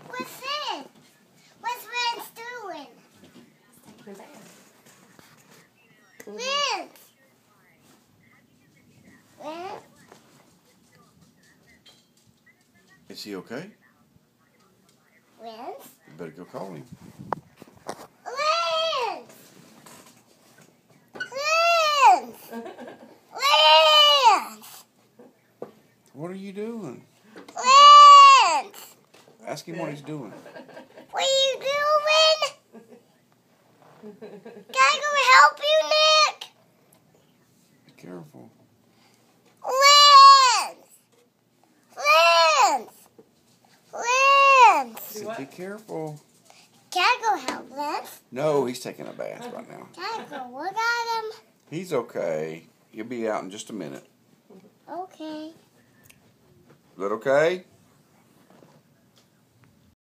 What's this? What's Vince doing? Vince! Vince? Is he okay? Vince? You better go call him. Vince! Vince! Vince! What are you doing? Vince! Ask him what he's doing. What are you doing? Can I go help you, Nick? Be careful. Vince! Vince! Vince! I said, be careful. Can I go help Vince? No, he's taking a bath right now. Can I go look at him? He's okay. He'll be out in just a minute. Okay. Is that okay?